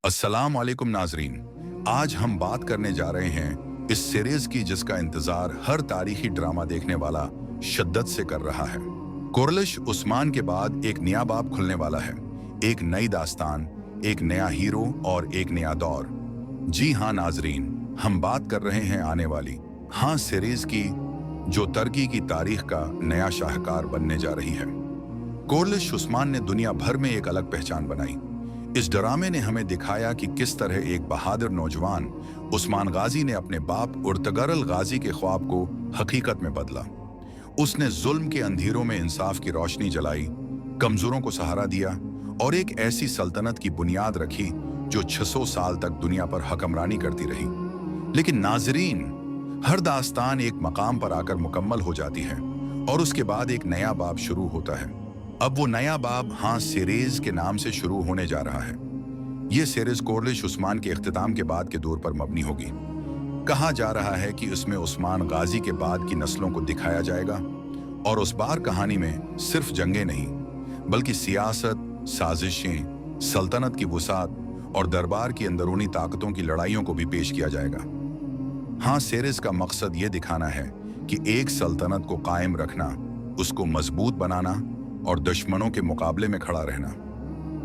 अस्सलाम वालेकुम नाजरीन। आज हम बात करने जा रहे हैं इस सीरीज की जिसका इंतजार हर तारीखी ड्रामा देखने वाला शिद्दत से कर रहा है। कोरलिश उस्मान के बाद एक नया बाब खुलने वाला है, एक नई दास्तान, एक नया हीरो और एक नया दौर। जी हाँ नाजरीन, हम बात कर रहे हैं आने वाली सीरीज की जो तुर्की की तारीख का नया शाहकार बनने जा रही है। कोरलिश उस्मान ने दुनिया भर में एक अलग पहचान बनाई। इस ड्रामे ने हमें दिखाया कि किस तरह एक बहादुर नौजवान उस्मान गाजी ने अपने बाप उर्तगरल गाजी के ख्वाब को हकीकत में बदला। उसने जुल्म के अंधेरों में इंसाफ की रोशनी जलाई, कमजोरों को सहारा दिया और एक ऐसी सल्तनत की बुनियाद रखी जो 600 साल तक दुनिया पर हुक्मरानी करती रही। लेकिन नाजरीन, हर दास्तान एक मकाम पर आकर मुकम्मल हो जाती है और उसके बाद एक नया बाब शुरू होता है। अब वो नया बाब सीरीज के नाम से शुरू होने जा रहा है। ये सीरीज कोरलिश उस्मान के इख्तिताम के बाद के दौर पर मबनी होगी। कहा जा रहा है कि इसमें उस्मान गाजी के बाद की नस्लों को दिखाया जाएगा और उस बार कहानी में सिर्फ जंगें नहीं बल्कि सियासत, साजिशें, सल्तनत की वुसात और दरबार की अंदरूनी ताकतों की लड़ाइयों को भी पेश किया जाएगा। सीरीज का मकसद ये दिखाना है कि एक सल्तनत को कायम रखना, उसको मजबूत बनाना और दुश्मनों के मुकाबले में खड़ा रहना,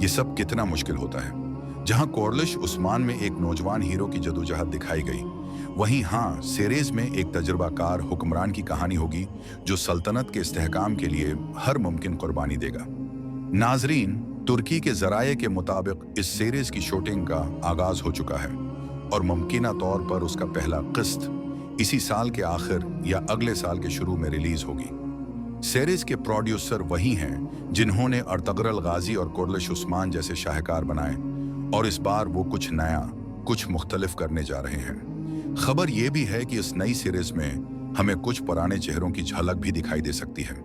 ये सब कितना मुश्किल होता है। जहां कोरलिश उस्मान में एक नौजवान हीरो की जदोजहद दिखाई गई, वहीं सीरीज में एक तजुर्बाकार हुक्मरान की कहानी होगी जो सल्तनत के इस्तेहकाम के लिए हर मुमकिन कुर्बानी देगा। नाजरीन, तुर्की के जराये के मुताबिक इस सीरीज की शूटिंग का आगाज हो चुका है और मुमकिना तौर पर उसका पहला किस्त इसी साल के आखिर या अगले साल के शुरू में रिलीज होगी। सीरीज के प्रोड्यूसर वही हैं जिन्होंने अर्तगरल गाजी और कोरलिश उस्मान जैसे शाहकार बनाए और इस बार वो कुछ नया, कुछ मुख्तलिफ करने जा रहे हैं। खबर ये भी है कि इस नई सीरीज में हमें कुछ पुराने चेहरों की झलक भी दिखाई दे सकती है।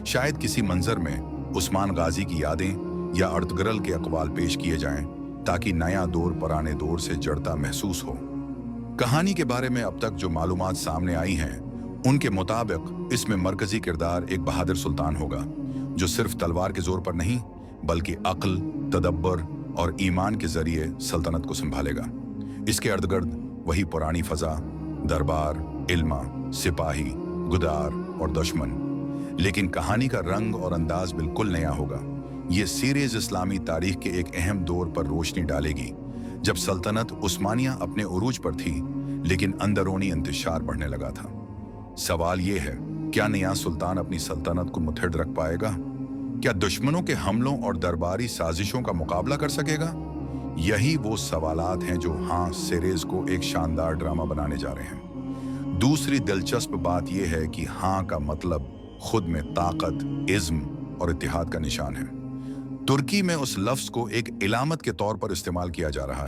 शायद किसी मंजर में उस्मान गाजी की यादें या अर्तगरल के अक़वाल पेश किए जाएं ताकि नया दौर पुराने दौर से जड़ता महसूस हो। कहानी के बारे में अब तक जो मालूमात सामने आई हैं उनके मुताबिक इसमें मरकजी किरदार एक बहादुर सुल्तान होगा जो सिर्फ तलवार के जोर पर नहीं बल्कि अक्ल, तदब्बर और ईमान के जरिए सल्तनत को संभालेगा। इसके इर्द-गिर्द वही पुरानी फजा, दरबार, इल्मा, सिपाही, गुदार और दुश्मन। लेकिन कहानी का रंग और अंदाज बिल्कुल नया होगा। ये सीरीज इस्लामी तारीख के एक अहम दौर पर रोशनी डालेगी जब सल्तनत उस्मानिया अपने उरूज पर थी लेकिन अंदरूनी इंतशार बढ़ने लगा था। सवाल ये है, क्या नया सुल्तान अपनी सल्तनत को मुठभेड़ रख पाएगा? क्या दुश्मनों के हमलों और दरबारी साजिशों का मुकाबला कर सकेगा? यही वो सवालात हैं जो सीरीज को एक शानदार ड्रामा बनाने जा रहे हैं। दूसरी दिलचस्प बात यह है कि का मतलब खुद में ताकत, इज्म और इत्तेहाद का निशान है। तुर्की में उस लफ्ज को एक इलामत के तौर पर इस्तेमाल किया जा रहा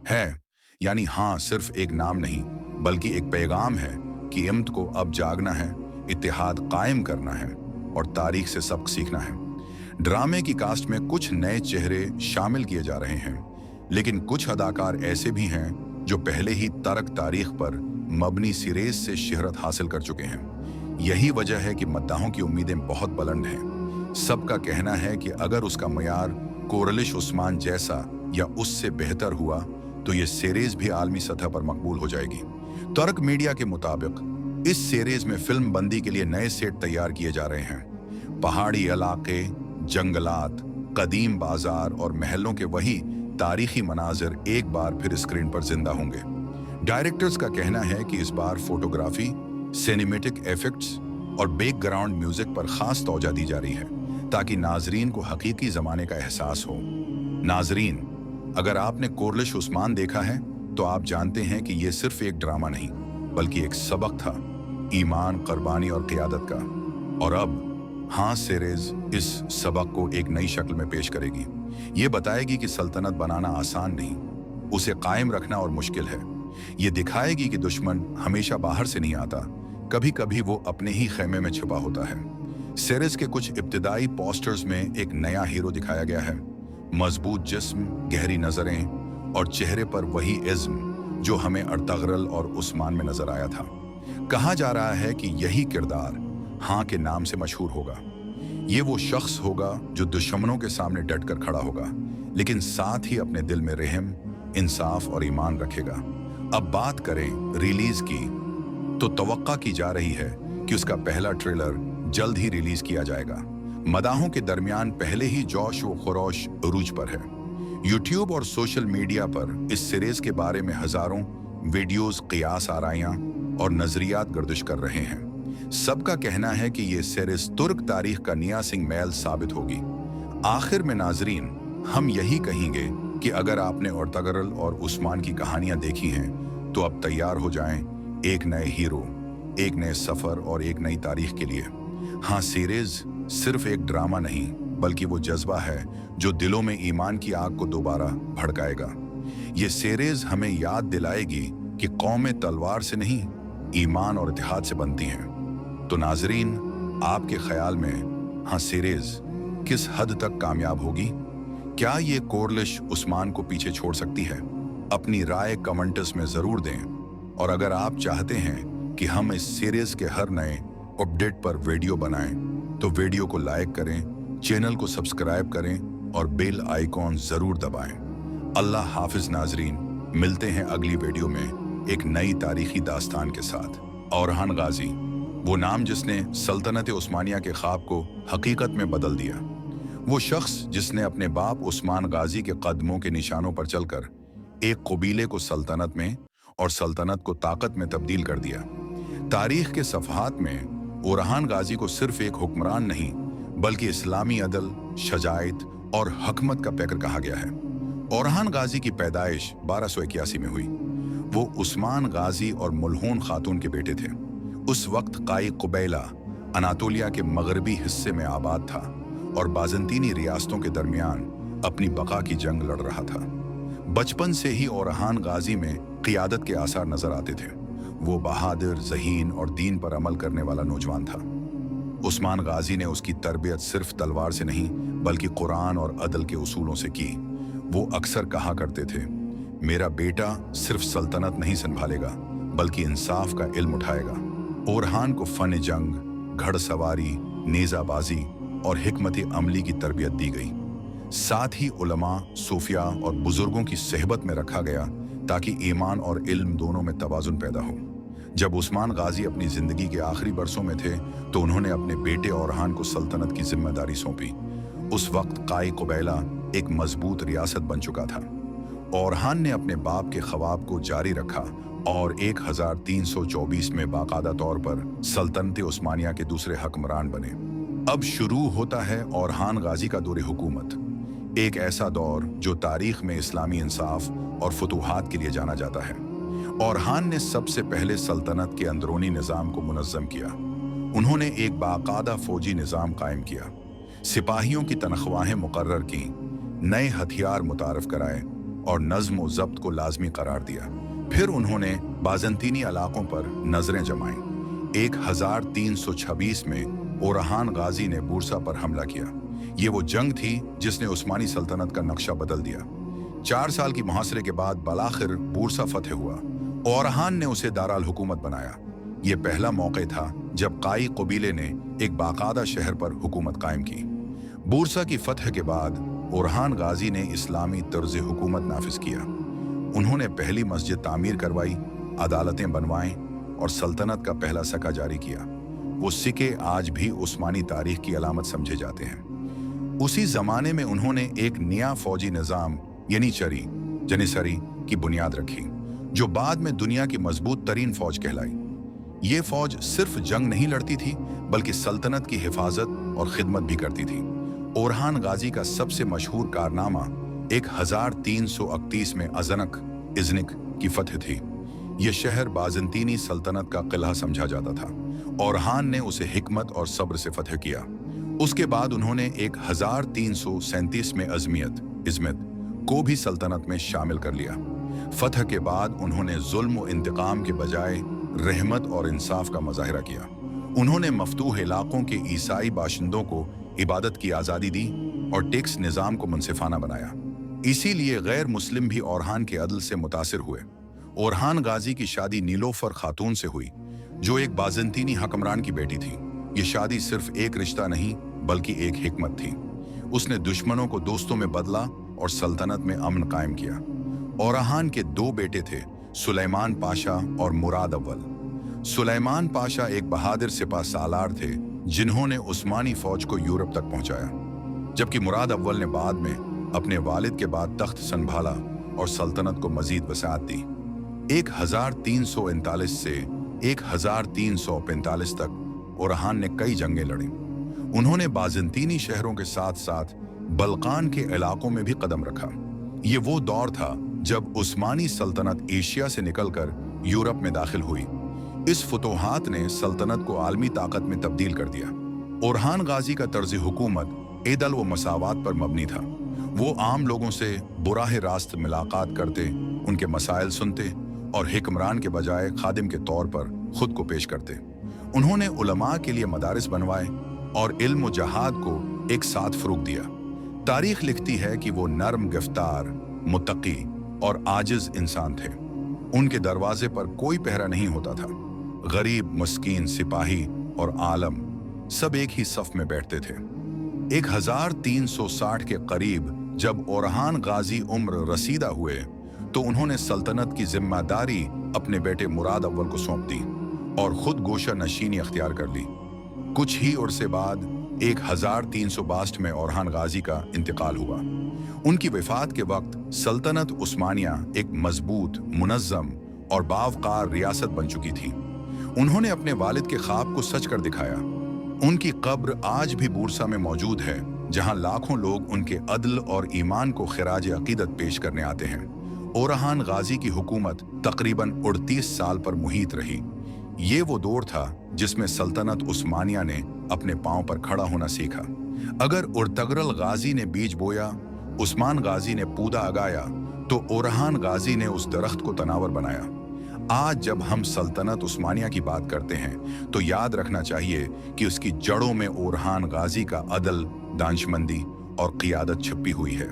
है। यानी सिर्फ एक नाम नहीं बल्कि एक पैगाम है कि इम्त को अब जागना है, इत्तेहाद कायम करना है और तारीख से सबक सीखना है। ड्रामे की कास्ट में कुछ नए चेहरे शामिल किए जा रहे हैं, लेकिन कुछ अदाकार ऐसे भी हैं जो पहले ही तर्क तारीख पर मबनी सीरीज से शहरत हासिल कर चुके हैं। यही वजह है कि मद्दाहों की उम्मीदें बहुत बुलंद हैं। सबका कहना है कि अगर उसका मयार कोरलिश उस्मान जैसा या उससे बेहतर हुआ तो ये सीरीज भी आलमी सतह पर मकबूल हो जाएगी। तुर्क मीडिया के मुताबिक इस सीरीज में फिल्म बंदी के लिए नए सेट तैयार किए जा रहे हैं। पहाड़ी इलाके, जंगलात, कदीम बाजार और महलों के वही तारीखी मनाजिर एक बार फिर स्क्रीन पर जिंदा होंगे। डायरेक्टर्स का कहना है कि इस बार फोटोग्राफी, सिनेमैटिक इफेक्ट्स और बैकग्राउंड म्यूजिक पर खास तवज्जो दी जा रही है ताकि नाजरीन को हकीकी जमाने का एहसास हो। नाजरीन, अगर आपने कोरलिश उस्मान देखा है तो आप जानते हैं कि यह सिर्फ एक ड्रामा नहीं बल्कि एक सबक था, ईमान, कुर्बानी और क़ियादत का। और अब सीरीज इस सबक को एक नई शक्ल में पेश करेगी। ये बताएगी कि सल्तनत बनाना आसान नहीं, उसे कायम रखना और मुश्किल है। ये दिखाएगी कि दुश्मन हमेशा बाहर से नहीं आता, कभी कभी वो अपने ही खेमे में छिपा होता है। सीरीज के कुछ इब्तिदाई पोस्टर्स में एक नया हीरो दिखाया गया है। मजबूत जिस्म, गहरी नजरें और चेहरे पर वही इज्म जो हमें अर्तगरल और उस्मान में नजर आया था। कहा जा रहा है कि यही किरदार के नाम से मशहूर होगा। ये वो शख्स होगा जो दुश्मनों के सामने डट कर खड़ा होगा लेकिन साथ ही अपने दिल में रहम, इंसाफ और ईमान रखेगा। अब बात करें रिलीज की, तो तवक्का की जा रही है कि उसका पहला ट्रेलर जल्द ही रिलीज किया जाएगा। मदाहों के दरमियान पहले ही जोश व खरोश उरूज पर है। यूट्यूब और सोशल मीडिया पर इस सीरीज के बारे में हजारों वीडियोस, क़ियास आराइयां और नजरियात गर्दिश कर रहे हैं। सबका कहना है कि ये सीरीज तुर्क तारीख का निया सिंह मैल साबित होगी। आखिर में नाजरीन, हम यही कहेंगे कि अगर आपने अर्तुगरुल और उस्मान की कहानियां देखी हैं तो अब तैयार हो जाएं एक नए हीरो, एक नए सफर और एक नई तारीख के लिए। हाँ, सीरीज सिर्फ एक ड्रामा नहीं, बल्कि वो जज्बा है जो दिलों में ईमान की आग को दोबारा भड़काएगा। ये सीरीज हमें याद दिलाएगी कि कौमें तलवार से नहीं, ईमान और इत्तेहाद से बनती हैं। तो नाजरीन, आपके ख्याल में हाँ सीरीज किस हद तक कामयाब होगी? क्या ये कोरलिश उस्मान को पीछे छोड़ सकती है? अपनी राय कमेंट्स में जरूर दें। और अगर आप चाहते हैं कि हम इस सीरीज के हर नए अपडेट पर वीडियो बनाएं, तो वीडियो को लाइक करें, चैनल को सब्सक्राइब करें और बेल आइकॉन जरूर दबाएं। अल्लाह हाफिज नाजरीन, मिलते हैं अगली वीडियो में एक नई तारीखी दास्तान के साथ। औरहान गाजी, वो नाम जिसने सल्तनत उस्मानिया के ख्वाब को हकीकत में बदल दिया। वो शख्स जिसने अपने बाप उस्मान गाजी के कदमों के निशानों पर चलकर एक कबीले को सल्तनत में और सल्तनत को ताकत में तब्दील कर दिया। तारीख के सफ़हात में ओरहान गाजी को सिर्फ एक हुक्मरान नहीं, बल्कि इस्लामी अदल, शजायत और हकमत का पैकर कहा गया है। ओरहान गाजी की पैदाइश 1281 में हुई। वो उस्मान गाजी और मुल्हून खातून के बेटे थे। उस वक्त काई कुबैला अनातोलिया के मगरबी हिस्से में आबाद था और बाज़ंतीनी रियासतों के दरमियान अपनी बका की जंग लड़ रहा था। बचपन से ही ओरहान गाजी में क़ियादत के आसार नजर आते थे। वो बहादुर, ज़हीन और दीन पर अमल करने वाला नौजवान था। उस्मान गाजी ने उसकी तरबियत सिर्फ तलवार से नहीं, बल्कि कुरान और अदल के उसूलों से की। वो अक्सर कहा करते थे, मेरा बेटा सिर्फ सल्तनत नहीं संभालेगा, बल्कि इंसाफ का इल्म उठाएगा। ओरहान को फ़न जंग, घड़सवारी, नेज़ाबाजी और हिकमत अमली की तरबियत दी गई। साथ ही उलमा, सूफिया और बुजुर्गों की सहबत में रखा गया ताकि ईमान और इल्म दोनों में तवाज़ुन पैदा हो। जब उस्मान गाजी अपनी जिंदगी के आखिरी बरसों में थे तो उन्होंने अपने बेटे ओरहान को सल्तनत की जिम्मेदारी सौंपी। उस वक्त काई कुबैला एक मजबूत रियासत बन चुका था। ओरहान ने अपने बाप के ख्वाब को जारी रखा और 1324 में बाकायदा तौर पर सल्तनत उस्मानिया के दूसरे हुक्मरान बने। अब शुरू होता है ओरहान गाजी का दौर हुकूमत, एक ऐसा दौर जो तारीख में इस्लामी इंसाफ और फतूहात के लिए जाना जाता है। ओरहान ने सबसे पहले सल्तनत के अंदरूनी निज़ाम को मुनज़्ज़म किया। उन्होंने एक बाकायदा फौजी निज़ाम कायम किया, सिपाहियों की तनख्वाहें मुकर्रर की, नए हथियार मुतारफ कराए और नज़्म व ज़ब्त को लाजमी करार दिया। फिर उन्होंने बाज़ंतीनी इलाकों पर नजरें जमाईं। 1326 में ओरहान गाजी ने बूरसा पर हमला किया। ये वो जंग थी जिसने उस्मानी सल्तनत का नक्शा बदल दिया। 4 साल की मुहासरे के बाद बलाखिर बूरसा फतेह हुआ। ओरहान ने उसे दाराल हुकूमत बनाया। ये पहला मौका था जब काई कबीले ने एक बाकायदा शहर पर हुकूमत कायम की। बूरसा की फतह के बाद ओरहान गाजी ने इस्लामी तर्ज हुकूमत नाफिज किया। उन्होंने पहली मस्जिद तामीर करवाई, अदालतें बनवाईं और सल्तनत का पहला सका जारी किया। वो सिक्के आज भी उस्मानी तारीख की अलामत समझे जाते हैं। उसी जमाने में उन्होंने एक नया फौजी निज़ाम जनिसरी की बुनियाद रखी, जो बाद में दुनिया की मजबूत तरीन फौज कहलाई। ये फौज सिर्फ जंग नहीं लड़ती थी, बल्कि सल्तनत की हिफाजत और खिदमत भी करती थी। ओरहान गाजी का सबसे मशहूर कारनामा 1331 में इज़निक की फतह थी। यह शहर बाज़ंतीनी सल्तनत का किला समझा जाता था। ओरहान ने उसे हिकमत और सब्र से फतह किया। उसके बाद उन्होंने 1337 में इज़मित को भी सल्तनत में शामिल कर लिया। फतह के बाद उन्होंने जुल्म व इंतकाम के बजाय रहमत और इंसाफ का मुजाहिरा किया। उन्होंने मफतूह इलाकों के ईसाई बाशिंदों को इबादत की आज़ादी दी और टैक्स निज़ाम को मुनसिफाना बनाया। इसीलिए गैर मुस्लिम भी ओरहान के अदल से मुतासिर हुए। ओरहान गाजी की शादी नीलोफर खातून से हुई, जो एक बाज़ंतीनी हुक्मरान की बेटी थी। ये शादी सिर्फ एक रिश्ता नहीं, बल्कि एक हिकमत थी। उसने दुश्मनों को दोस्तों में बदला, और सल्तनत में अमन कायम किया। ओराहान के दो बेटे थे, सुलेमान पाशा और मुराद अव्वल। सुलेमान पाशा एक बहादुर सिपा सालार थे जिन्होंने उस्मानी फौज को यूरोप तक पहुंचाया, जबकि मुराद अव्वल ने बाद में अपने वालिद के बाद तख्त संभाला और सल्तनत को मजीद वसाअत दी। 1339 से 1345 तक ओराहान ने कई जंगें लड़ी। उन्होंने बाज़ंतीनी शहरों के साथ साथ बल्कान के इलाकों में भी कदम रखा। ये वो दौर था जब उस्मानी सल्तनत एशिया से निकलकर यूरोप में दाखिल हुई। इस फुतूहात ने सल्तनत को आलमी ताकत में तब्दील कर दिया। ओरहान गाजी का तर्ज हुकूमत एदल व मसावात पर मबनी था। वो आम लोगों से बुराह रास्त मुलाकात करते, उनके मसाइल सुनते और हिक्मरान के बजाय खादिम के तौर पर खुद को पेश करते। उन्होंने उलमा के लिए मदारिस बनवाए और इल्म व जहाद को एक साथ फरोग दिया। तारीख लिखती है कि वो नरम गिरफ्तार, मुत्तकी और आजिज इंसान थे। उनके दरवाजे पर कोई पहरा नहीं होता था। गरीब, मस्कीन, सिपाही और आलम सब एक ही सफ में बैठते थे। 1360 के करीब जब ओरहान गाजी उम्र रसीदा हुए तो उन्होंने सल्तनत की जिम्मेदारी अपने बेटे मुराद अव्वल को सौंप दी और खुद गोशा नशीनी अख्तियार कर ली। कुछ ही उर्से बाद 1362 में ओरहान गाजी का इंतकाल हुआ। उनकी वफात के वक्त सल्तनत उस्मानिया एक मजबूत, मुनज़्ज़म और बावकार रियासत बन चुकी थी। उन्होंने अपने वालिद के ख्वाब को सच कर दिखाया। उनकी कब्र आज भी बूरसा में मौजूद है, जहां लाखों लोग उनके अदल और ईमान को खिराज अकीदत पेश करने आते हैं। ओरहान गाजी की हुकूमत तकरीबन 38 साल पर मुहित रही। ये वो दौर था जिसमें सल्तनत उस्मानिया ने अपने पांव पर खड़ा होना सीखा। अगर उर्तगरल गाजी ने बीज बोया, उस्मान गाजी ने पौधा उगाया, तो ओरहान गाजी ने उस दरख्त को तनावर बनाया। आज जब हम सल्तनत उस्मानिया की बात करते हैं तो याद रखना चाहिए कि उसकी जड़ों में ओरहान गाजी का अदल, दानिशमंदी और क़ियादत छुपी हुई है।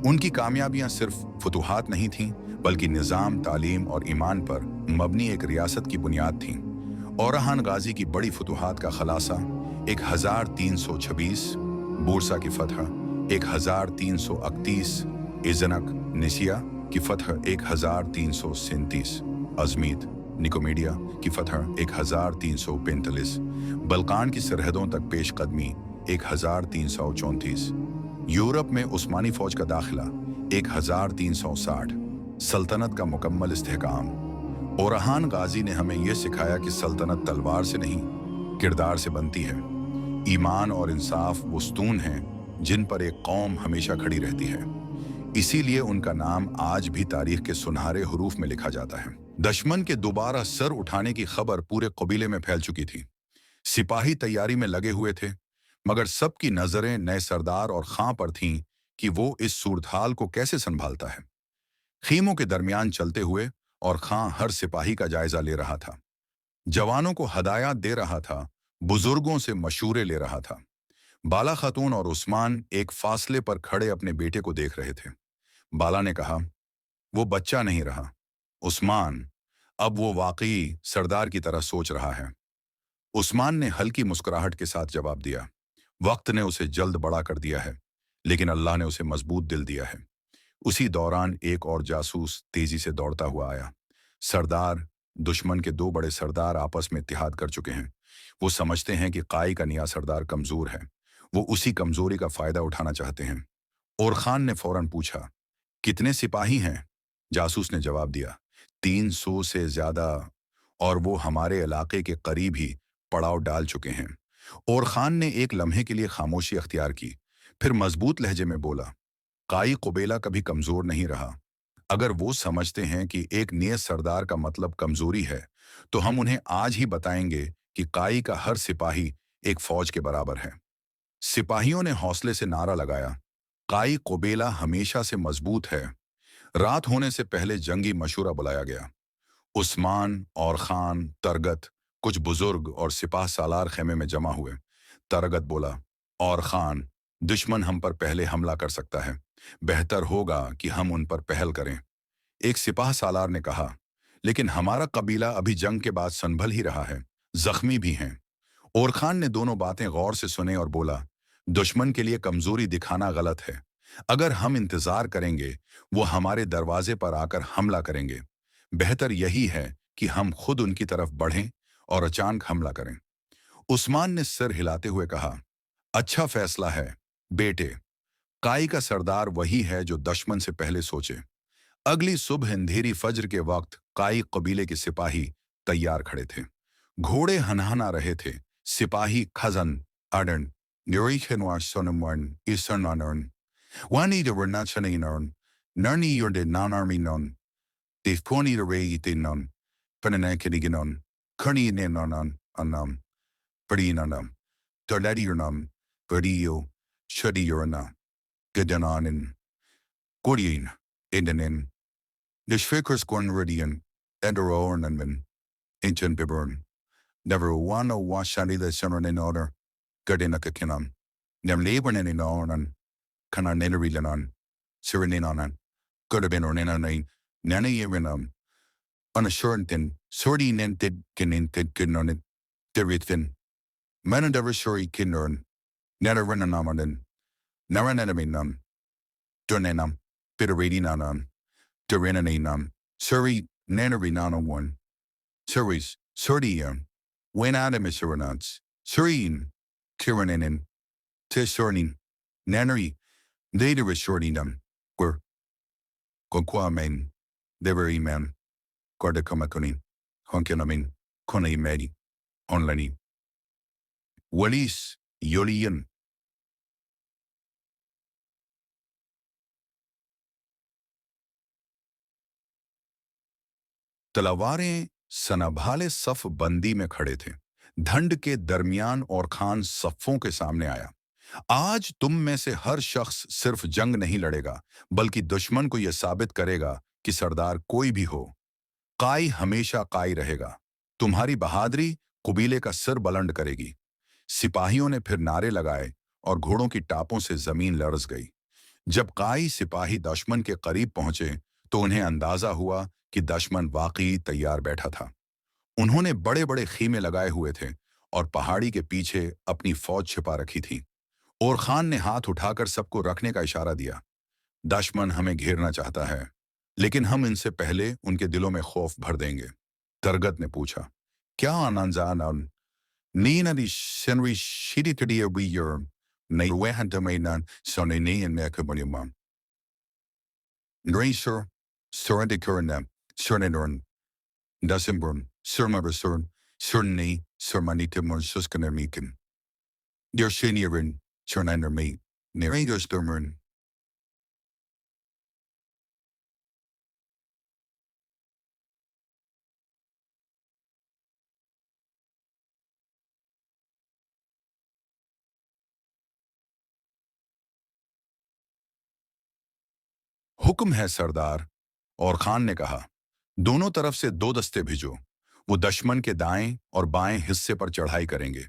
उनकी कामयाबियां सिर्फ फतूहात नहीं थीं, बल्कि निज़ाम, तालीम और ईमान पर मबनी एक रियासत की बुनियाद थीं। ओरहान गाजी की बड़ी फतूहात का खुलासा 1326 बूरसा की फतह, 1331 इज़नक निसिया की फतह, 1337 अजमीत निकोमीडिया की फतह, 1345 बल्कान की सरहदों तक पेशकदमी, 1334 यूरोप में उस्मानी फौज का दाखिला, 1360 सल्तनत का मुकम्मल इस्तेहकाम। ओरहान गाजी ने हमें यह सिखाया कि सल्तनत तलवार से नहीं, किरदार से बनती है। ईमान और इंसाफ वो स्तून हैं जिन पर एक कौम हमेशा खड़ी रहती है। इसीलिए उनका नाम आज भी तारीख के सुनहरे हरूफ में लिखा जाता है। दुश्मन के दोबारा सर उठाने की खबर पूरे कबीले में फैल चुकी थी। सिपाही तैयारी में लगे हुए थे, मगर सबकी नजरें नए सरदार और खां पर थीं कि वो इस सूरत-हाल को कैसे संभालता है। खीमों के दरमियान चलते हुए और खां हर सिपाही का जायजा ले रहा था, जवानों को हदायत दे रहा था, बुजुर्गों से मशूरे ले रहा था। बाला खातून और उस्मान एक फासले पर खड़े अपने बेटे को देख रहे थे। बाला ने कहा, वो बच्चा नहीं रहा उस्मान, अब वो वाकई सरदार की तरह सोच रहा है। उस्मान ने हल्की मुस्कुराहट के साथ जवाब दिया, वक्त ने उसे जल्द बड़ा कर दिया है, लेकिन अल्लाह ने उसे मजबूत दिल दिया है। उसी दौरान एक और जासूस तेजी से दौड़ता हुआ आया। सरदार, दुश्मन के दो बड़े सरदार आपस में इत्तेहाद कर चुके हैं। वो समझते हैं कि काई का नया सरदार कमजोर है। वो उसी कमजोरी का फायदा उठाना चाहते हैं। और खान ने फौरन पूछा, कितने सिपाही हैं? जासूस ने जवाब दिया, 300 से ज्यादा, और वो हमारे इलाके के करीब ही पड़ाव डाल चुके हैं। और खान ने एक लम्हे के लिए खामोशी अख्तियार की, फिर मजबूत लहजे में बोला, काई कुबेला कभी कमजोर नहीं रहा। अगर वो समझते हैं कि एक नए सरदार का मतलब कमजोरी है, तो हम उन्हें आज ही बताएंगे कि काई का हर सिपाही एक फौज के बराबर है। सिपाहियों ने हौसले से नारा लगाया, काई कुबेला हमेशा से मजबूत है। रात होने से पहले जंगी मशूरा बुलाया गया। उस्मान और खान, तरगत, कुछ बुजुर्ग और सिपाह सालार खेमे में जमा हुए। तरगत बोला, और खान, दुश्मन हम पर पहले हमला कर सकता है, बेहतर होगा कि हम उन पर पहल करें। एक सिपाह सालार ने कहा, लेकिन हमारा कबीला अभी जंग के बाद संभल ही रहा है, जख्मी भी हैं। और खान ने दोनों बातें गौर से सुने और बोला, दुश्मन के लिए कमजोरी दिखाना गलत है, अगर हम इंतजार करेंगे वो हमारे दरवाजे पर आकर हमला करेंगे। बेहतर यही है कि हम खुद उनकी तरफ बढ़ें और अचानक हमला करें। उस्मान ने सिर हिलाते हुए कहा, अच्छा फैसला है बेटे। काई का सरदार वही है जो दुश्मन से पहले सोचे। अगली सुबह अंधेरी फज्र के वक्त काई कबीले के सिपाही तैयार खड़े थे। घोड़े हनहना रहे थे। सिपाही खजन अडन निरीक्षणवार सोनमवन ईसरनानर्न वानी de Renatchaninarn, Narni your de Nanarminon, de Pony de Rayitinon, Penanakiniginon, Kerni Nananan, Anam, Perdinanam, Torladiurnam, Verdio, Shadiurna, Gedananin, Gordian, Indanin, the Schwickers Gornridian, Enderornanman, Ancient Bibern, never one o washani the Sunran in order, Gardinakakinam, Nem Laborn in Ornan, Kanar Nenerilanan, Sirinanan, could have been or nine, Nana unassured sorty nented kininted kinonin, derithvin, manadaversuri kinurn, nanaranamadan, narananaminam, durnenam, bitteradinanan, durinananam, suri nanarinana one, suris, surdium, when adamisuranats, surin, kiraninin, tisurnin, nanari, they derishordinam, were, conquamen, deveri man. Guarda kamakunin, honkinamin, konai medi, onlani. Walis, yoliyan. तलवारें सनाभाले सफ बंदी में खड़े थे। ढंड के दरमियान और खान सफ़ों के सामने आया। आज तुम में से हर शख्स सिर्फ जंग नहीं लड़ेगा, बल्कि दुश्मन को यह साबित करेगा कि सरदार कोई भी हो, काई हमेशा काई रहेगा। तुम्हारी बहादुरी कबीले का सिर बुलंद करेगी। सिपाहियों ने फिर नारे लगाए और घोड़ों की टापों से जमीन लरज गई। जब काई सिपाही दुश्मन के करीब पहुंचे तो उन्हें अंदाजा हुआ कि दुश्मन वाकई तैयार बैठा था। उन्होंने बड़े बड़े खीमे लगाए हुए थे और पहाड़ी के पीछे अपनी फौज छिपा रखी थी। और खान ने हाथ उठाकर सबको रखने का इशारा दिया। दुश्मन हमें घेरना चाहता है, लेकिन हम इनसे पहले उनके दिलों में खौफ भर देंगे। तरगत ने पूछा, क्या आनंद नीनदी शनरी शीदितडिया वीयर नहीं वेहंतमेनन सोनेनियन मेकबनियम Gracer, Surrendicurna, Surnadurn, Dasimburn, Surmaversur, Surni, Surmanitimur Suskanamikan. Dear Shinirin, Surnander me, Neregas Durmern. हुक्म है सरदार। और खान ने कहा, दोनों तरफ से 2 दस्ते भेजो। वो दुश्मन के दाएं और बाएं हिस्से पर चढ़ाई करेंगे।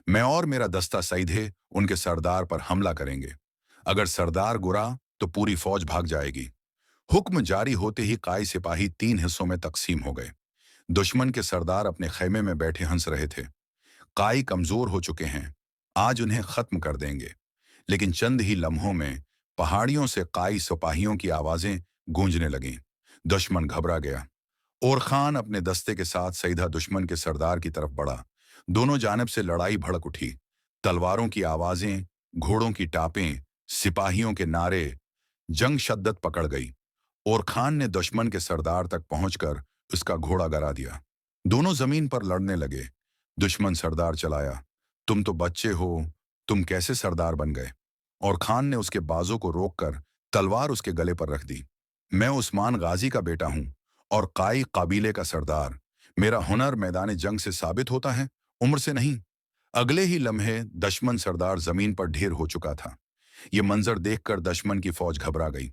मैं और मेरा दस्ता सीधे उनके सरदार पर हमला करेंगे। अगर सरदार गुरा तो पूरी फौज भाग जाएगी। हुक्म जारी होते ही काई सिपाही 3 हिस्सों में तकसीम हो गए। दुश्मन के सरदार अपने खैमे में बैठे हंस रहे थे। काई कमजोर हो चुके हैं, आज उन्हें खत्म कर देंगे। लेकिन चंद ही लम्हों में पहाड़ियों से काई सिपाहियों की आवाजें गूंजने लगीं। दुश्मन घबरा गया और खान अपने दस्ते के साथ सीधा दुश्मन के सरदार की तरफ बढ़ा। दोनों जानिब से लड़ाई भड़क उठी। तलवारों की आवाजें, घोड़ों की टापें, सिपाहियों के नारे, जंग शद्दत पकड़ गई और खान ने दुश्मन के सरदार तक पहुंचकर उसका घोड़ा गिरा दिया। दोनों जमीन पर लड़ने लगे। दुश्मन सरदार चलाया, तुम तो बच्चे हो, तुम कैसे सरदार बन गए? और खान ने उसके बाजों को रोककर तलवार उसके गले पर रख दी। मैं उस्मान गाजी का बेटा हूं और काई काबीले का सरदार। मेरा हुनर मैदान जंग से साबित होता है, उम्र से नहीं। अगले ही लम्हे दुश्मन सरदार जमीन पर ढेर हो चुका था। ये मंजर देखकर दुश्मन की फौज घबरा गई।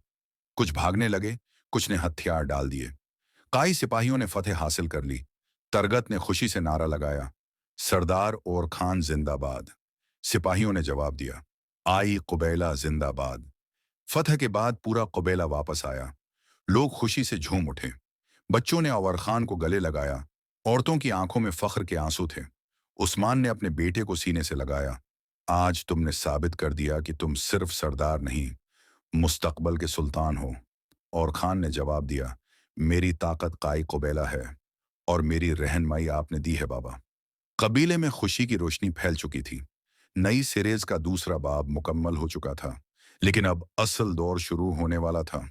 कुछ भागने लगे, कुछ ने हथियार डाल दिए। काई सिपाहियों ने फतेह हासिल कर ली। तरगत ने खुशी से नारा लगाया, सरदार और खान जिंदाबाद। सिपाहियों ने जवाब दिया, आई कुबैला जिंदाबाद। फतह के बाद पूरा कुबैला वापस आया। लोग खुशी से झूम उठे। बच्चों ने अवर खान को गले लगाया। औरतों की आंखों में फख्र के आंसू थे। उस्मान ने अपने बेटे को सीने से लगाया। आज तुमने साबित कर दिया कि तुम सिर्फ सरदार नहीं, मुस्तकबल के सुल्तान हो। और खान ने जवाब दिया, मेरी ताकत काई कुबैला है और मेरी रहनमाई आपने दी है बाबा। कबीले में खुशी की रोशनी फैल चुकी थी। नई सीरीज का दूसरा बाब मुकम्मल हो चुका था, लेकिन अब असल दौर शुरू होने वाला था।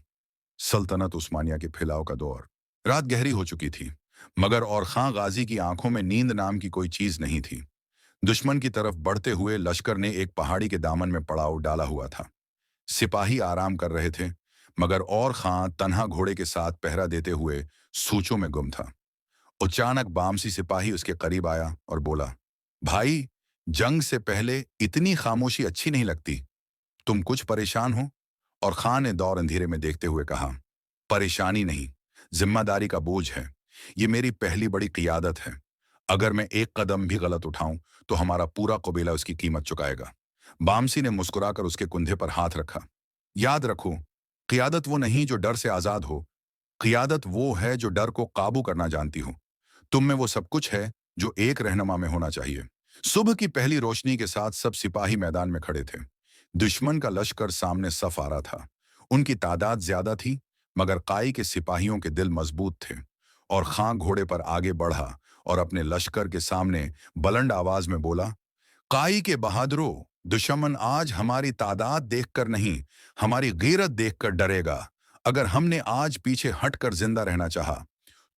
सल्तनत उस्मानिया के फैलाव का दौर। रात गहरी हो चुकी थी, मगर और खां गाजी की आंखों में नींद नाम की कोई चीज नहीं थी। दुश्मन की तरफ बढ़ते हुए लश्कर ने एक पहाड़ी के दामन में पड़ाव डाला हुआ था। सिपाही आराम कर रहे थे, मगर और खां तन्हा घोड़े के साथ पहरा देते हुए सोचों में गुम था। अचानक बामसी सिपाही उसके करीब आया और बोला, भाई, जंग से पहले इतनी खामोशी अच्छी नहीं लगती। तुम कुछ परेशान हो? और खान ने दौर अंधेरे में देखते हुए कहा, परेशानी नहीं, जिम्मेदारी का बोझ है। ये मेरी पहली बड़ी क़ियादत है। अगर मैं एक कदम भी गलत उठाऊं तो हमारा पूरा कबीला उसकी कीमत चुकाएगा। बामसी ने मुस्कुराकर उसके कुंधे पर हाथ रखा। याद रखो, क़ियादत वो नहीं जो डर से आजाद हो, क़ियादत वो है जो डर को काबू करना जानती हो। तुम में वो सब कुछ है जो एक रहनुमा में होना चाहिए। सुबह की पहली रोशनी के साथ सब सिपाही मैदान में खड़े थे। दुश्मन का लश्कर सामने सफ आ रहा था। उनकी तादाद ज्यादा थी, मगर काई के सिपाहियों के दिल मजबूत थे। और खां घोड़े पर आगे बढ़ा और अपने लश्कर के सामने बुलंद आवाज में बोला, काई के बहादुरों, दुश्मन आज हमारी तादाद देखकर नहीं, हमारी गैरत देखकर डरेगा। अगर हमने आज पीछे हटकर जिंदा रहना चाहा,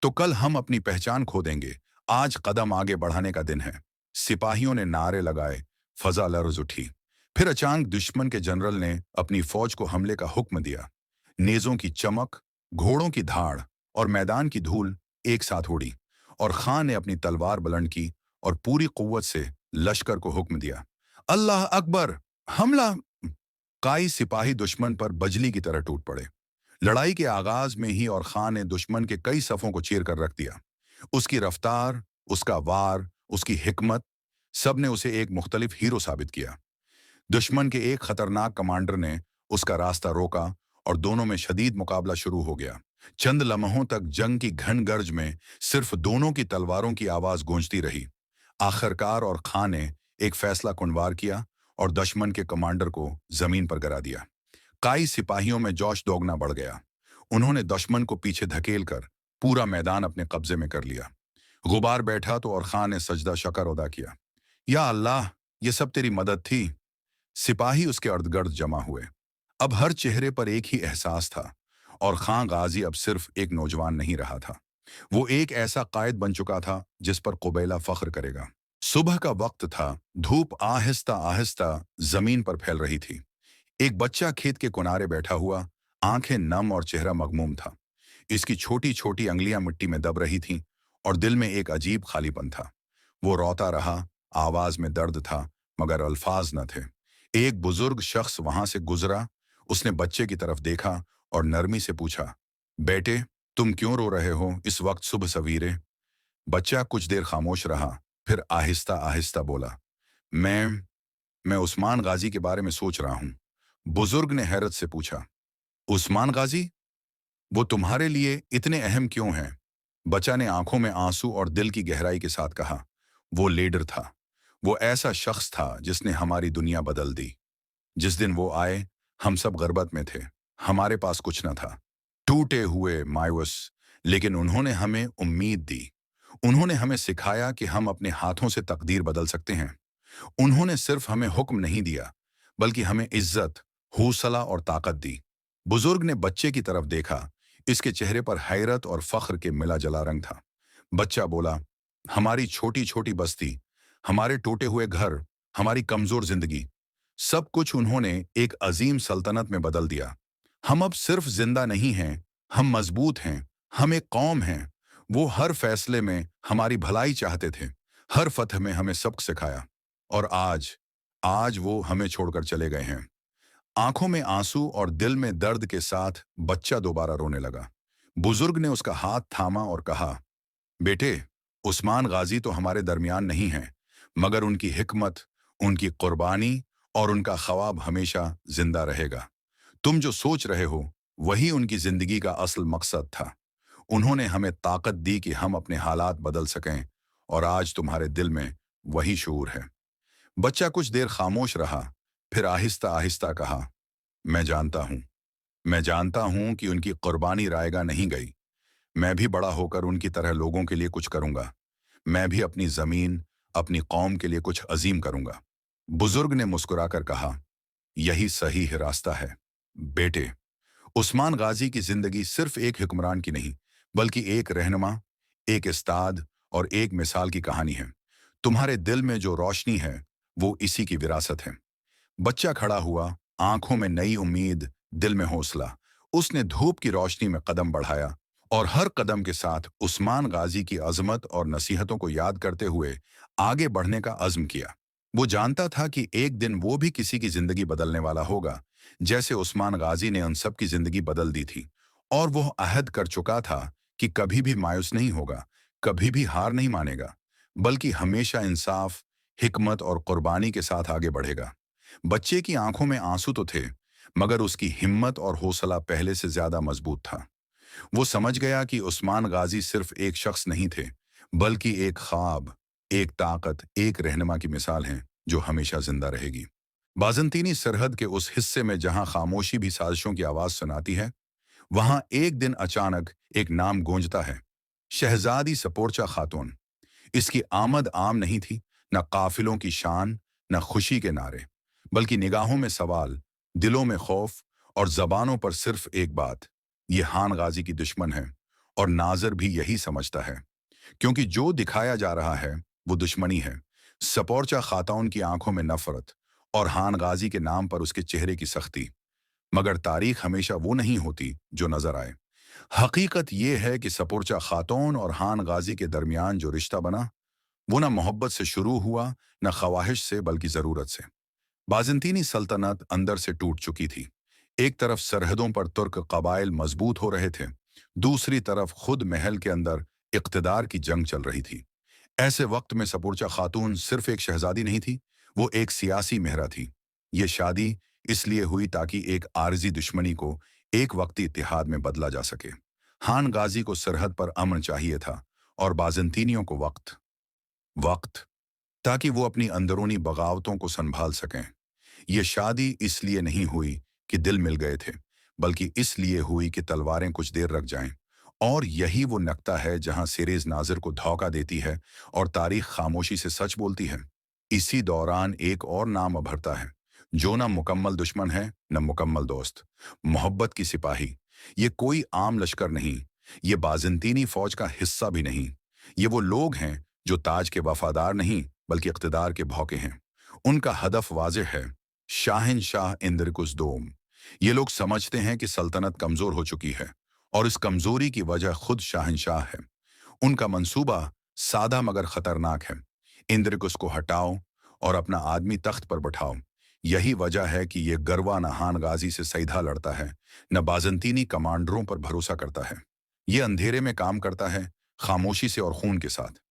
तो कल हम अपनी पहचान खो देंगे। आज कदम आगे बढ़ाने का दिन है। सिपाहियों ने नारे लगाए, फजा लर्ज उठी। फिर अचानक दुश्मन के जनरल ने अपनी फौज को हमले का हुक्म दिया। नेजों की चमक, घोड़ों की धाड़ और मैदान की धूल एक साथ उड़ी, और खान ने अपनी तलवार बुलंद की और पूरी कुव्वत से लश्कर को हुक्म दिया, अल्लाह अकबर, हमला। काई सिपाही दुश्मन पर बजली की तरह टूट पड़े। लड़ाई के आगाज में ही और खान ने दुश्मन के कई सफों को चीर कर रख दिया। उसकी रफ्तार, उसका वार, उसकी हिकमत, सब ने उसे एक मुख्तलिफ हीरो साबित किया। दुश्मन के एक खतरनाक कमांडर ने उसका रास्ता रोका और दोनों में शदीद मुकाबला शुरू हो गया। चंद लम्हों तक जंग की घन गर्ज में सिर्फ दोनों की तलवारों की आवाज गूंजती रही। आखिरकार और खान ने एक फैसला कुनवार किया और दुश्मन के कमांडर को जमीन पर गिरा दिया। काई सिपाहियों में जोश दोगुना बढ़ गया। उन्होंने दुश्मन को पीछे धकेल कर पूरा मैदान अपने कब्जे में कर लिया। गुबार बैठा तो और खान ने सजदा शकर अदा किया, या अल्लाह, ये सब तेरी मदद थी। सिपाही उसके अर्धगर्द जमा हुए। अब हर चेहरे पर एक ही एहसास था, और खां गाजी अब सिर्फ एक नौजवान नहीं रहा था, वो एक ऐसा कायद बन चुका था जिस पर कुबैला फख्र करेगा। सुबह का वक्त था। धूप आहिस्ता आहिस्ता जमीन पर फैल रही थी। एक बच्चा खेत के किनारे बैठा हुआ, आंखें नम और चेहरा मगमूम था। इसकी छोटी छोटी अंगलियां मिट्टी में दब रही थीं और दिल में एक अजीब खालीपन था। वो रोता रहा, आवाज में दर्द था, मगर अल्फाज न थे। एक बुजुर्ग शख्स वहां से गुजरा। उसने बच्चे की तरफ देखा और नरमी से पूछा, बेटे, तुम क्यों रो रहे हो इस वक्त सुबह सवीरे? बच्चा कुछ देर खामोश रहा, फिर आहिस्ता आहिस्ता बोला, मैं उस्मान गाजी के बारे में सोच रहा हूं। बुजुर्ग ने हैरत से पूछा, उस्मान गाजी? वो तुम्हारे लिए इतने अहम क्यों हैं? बच्चा ने आंखों में आंसू और दिल की गहराई के साथ कहा, वो लीडर था। वो ऐसा शख्स था जिसने हमारी दुनिया बदल दी। जिस दिन वो आए, हम सब गरबत में थे। हमारे पास कुछ न था, टूटे हुए, मायूस। लेकिन उन्होंने हमें उम्मीद दी। उन्होंने हमें सिखाया कि हम अपने हाथों से तकदीर बदल सकते हैं। उन्होंने सिर्फ हमें हुक्म नहीं दिया, बल्कि हमें इज्जत, हौसला और ताकत दी। बुजुर्ग ने बच्चे की तरफ देखा। इसके चेहरे पर हैरत और फख्र के मिला जला रंग था। बच्चा बोला, हमारी छोटी छोटी बस्ती, हमारे टूटे हुए घर, हमारी कमजोर जिंदगी, सब कुछ उन्होंने एक अजीम सल्तनत में बदल दिया। हम अब सिर्फ जिंदा नहीं हैं, हम मजबूत हैं, हम एक कौम हैं। वो हर फैसले में हमारी भलाई चाहते थे, हर फतह में हमें सबक सिखाया। और आज आज वो हमें छोड़कर चले गए हैं। आंखों में आंसू और दिल में दर्द के साथ बच्चा दोबारा रोने लगा। बुजुर्ग ने उसका हाथ थामा और कहा, बेटे, उस्मान गाजी तो हमारे दरमियान नहीं हैं, मगर उनकी हिकमत, उनकी कुर्बानी और उनका ख्वाब हमेशा जिंदा रहेगा। तुम जो सोच रहे हो, वही उनकी जिंदगी का असल मकसद था। उन्होंने हमें ताकत दी कि हम अपने हालात बदल सकें, और आज तुम्हारे दिल में वही शऊर है। बच्चा कुछ देर खामोश रहा, फिर आहिस्ता आहिस्ता कहा, मैं जानता हूं, मैं जानता हूं कि उनकी कुर्बानी रायगा नहीं गई। मैं भी बड़ा होकर उनकी तरह लोगों के लिए कुछ करूंगा। मैं भी अपनी जमीन, अपनी कौम के लिए कुछ अजीम करूंगा। बुजुर्ग ने मुस्कुराकर कहा, यही सही रास्ता है बेटे। उस्मान गाजी की जिंदगी सिर्फ एक हुक्मरान की नहीं, बल्कि एक रहनुमा, एक उस्ताद और एक मिसाल की कहानी है। तुम्हारे दिल में जो रोशनी है, वो इसी की विरासत है। बच्चा खड़ा हुआ, आंखों में नई उम्मीद, दिल में हौसला। उसने धूप की रोशनी में कदम बढ़ाया और हर कदम के साथ उस्मान गाजी की अजमत और नसीहतों को याद करते हुए आगे बढ़ने का अज़्म किया। वो जानता था कि एक दिन वो भी किसी की जिंदगी बदलने वाला होगा, जैसे उस्मान गाजी ने उन सब की जिंदगी बदल दी थी। और वो अहद कर चुका था कि कभी भी मायूस नहीं होगा, कभी भी हार नहीं मानेगा, बल्कि हमेशा इंसाफ, हिकमत और कुर्बानी के साथ आगे बढ़ेगा। बच्चे की आंखों में आंसू तो थे, मगर उसकी हिम्मत और हौसला पहले से ज्यादा मजबूत था। वो समझ गया कि उस्मान गाजी सिर्फ एक शख्स नहीं थे, बल्कि एक ख्वाब, एक ताकत, एक रहनुमा की मिसाल है जो हमेशा जिंदा रहेगी। बाजंतीनी सरहद के उस हिस्से में जहां खामोशी भी साजिशों की आवाज सुनाती है, वहां एक दिन अचानक एक नाम गूंजता है, शहजादी सपोर्चा खातून। इसकी आमद आम नहीं थी, न काफिलों की शान, न खुशी के नारे, बल्कि निगाहों में सवाल, दिलों में खौफ और जबानों पर सिर्फ एक बात, ये हान गाजी की दुश्मन है। और नाजर भी यही समझता है, क्योंकि जो दिखाया जा रहा है वो दुश्मनी है। सपोर्चा खातून की आंखों में नफरत और हान गाजी के नाम पर उसके चेहरे की सख्ती। मगर तारीख हमेशा वो नहीं होती जो नजर आए। हकीकत ये है कि सपोर्चा खातून और हान गाजी के दरमियान जो रिश्ता बना, वो ना मोहब्बत से शुरू हुआ, न ख्वाहिश से, बल्कि जरूरत से। बाज़ंतीनी सल्तनत अंदर से टूट चुकी थी। एक तरफ सरहदों पर तुर्क कबाइल मजबूत हो रहे थे, दूसरी तरफ खुद महल के अंदर इक़्तिदार की जंग चल रही थी। ऐसे वक्त में सपूर्चा खातून सिर्फ एक शहजादी नहीं थी, वो एक सियासी मेहरा थी। ये शादी इसलिए हुई ताकि एक आरजी दुश्मनी को एक वक्ती इत्तेहाद में बदला जा सके। हान गाजी को सरहद पर अमन चाहिए था और बाज़ंतीनियों को वक्त, वक्त, ताकि वो अपनी अंदरूनी बगावतों को संभाल सकें। ये शादी इसलिए नहीं हुई कि दिल मिल गए थे, बल्कि इसलिए हुई कि तलवारें कुछ देर रख जाएं। और यही वो नक्ता है जहां सिरेज नाज़िर को धोखा देती है और तारीख खामोशी से सच बोलती है। इसी दौरान एक और नाम उभरता है, जो न मुकम्मल दुश्मन है न मुकम्मल दोस्त, मोहब्बत की सिपाही। ये कोई आम लश्कर नहीं, ये बाज़ंतीनी फौज का हिस्सा भी नहीं। ये वो लोग हैं जो ताज के वफादार नहीं, बल्कि इक़्तिदार के भौके हैं। उनका हदफ वाज़ेह है, शाहिनशाह इंद्रकुस दोम। ये लोग समझते हैं कि सल्तनत कमजोर हो चुकी है और इस कमजोरी की वजह खुद शाहिनशाह है। उनका मंसूबा सादा मगर खतरनाक है, इंद्रकुस को हटाओ और अपना आदमी तख्त पर बैठाओ। यही वजह है कि ये गरवा न हान गाजी से सीधा लड़ता है, न बाज़ंतीनी कमांडरों पर भरोसा करता है। ये अंधेरे में काम करता है, खामोशी से और खून के साथ।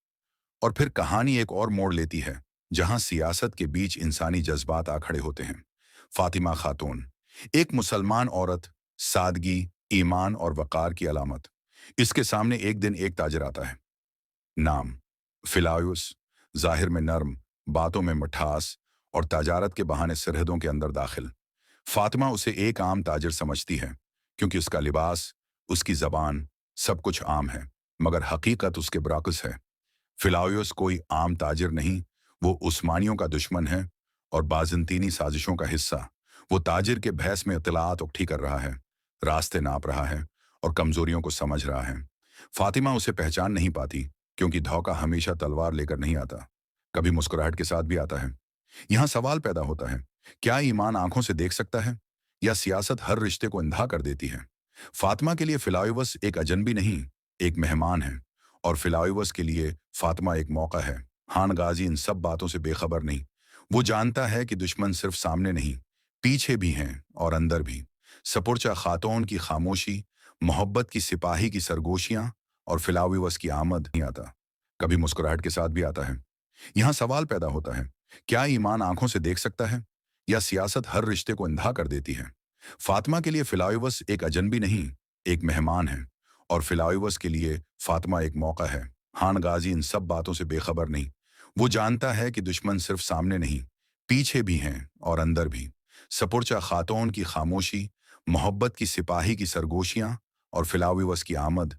और फिर कहानी एक और मोड़ लेती है, जहां सियासत के बीच इंसानी जज्बात आ खड़े होते हैं। फातिमा खातून, एक मुसलमान औरत, सादगी, ईमान और वकार की अलामत। इसके सामने एक दिन एक ताजिर आता है। नाम फिलायुस, जाहिर में नर्म, बातों में मिठास और तजारत के बहाने सरहदों के अंदर दाखिल। फातिमा उसे एक आम ताजिर समझती है, क्योंकि उसका लिबास, उसकी जबान, सब कुछ आम है, मगर हकीकत उसके बराकस है। फिलाउस कोई आम ताजिर नहीं, वो उस्मानियों का दुश्मन है और बाज़ंतीनी साजिशों का हिस्सा। वो ताजिर के भैंस में इत्तलात इकट्ठी कर रहा है, रास्ते नाप रहा है और कमजोरियों को समझ रहा है। फातिमा उसे पहचान नहीं पाती, क्योंकि धोखा हमेशा तलवार लेकर नहीं आता, कभी मुस्कुराहट के साथ भी आता है। यहाँ सवाल पैदा होता है, क्या ईमान आंखों से देख सकता है, या सियासत हर रिश्ते को अंधा कर देती है? फातिमा के लिए फिलाउस एक अजनबी नहीं, एक मेहमान है, और फिलाउस के लिए फातिमा एक मौका है। हान गाजी इन सब बातों से बेखबर नहीं। वो जानता है कि दुश्मन सिर्फ सामने नहीं, पीछे भी हैं और अंदर भी। सपुरचा खातून की खामोशी, मोहब्बत की सिपाही की सरगोशियां और फिलाउस की आमद नहीं आता, कभी मुस्कुराहट के साथ भी आता है। यहाँ सवाल पैदा होता है, क्या ईमान आंखों से देख सकता है, या सियासत हर रिश्ते को अंधा कर देती है? फातिमा के लिए फिलाउस एक अजनबी नहीं, एक मेहमान है, और फिलाउस के लिए फातिमा एक मौका है। हान गाजी इन सब बातों से बेखबर नहीं। वो जानता है कि दुश्मन सिर्फ सामने नहीं, पीछे भी हैं और अंदर भी। सपुरचा खातून की खामोशी, मोहब्बत की सिपाही की सरगोशियां और फिलाविवस की आमद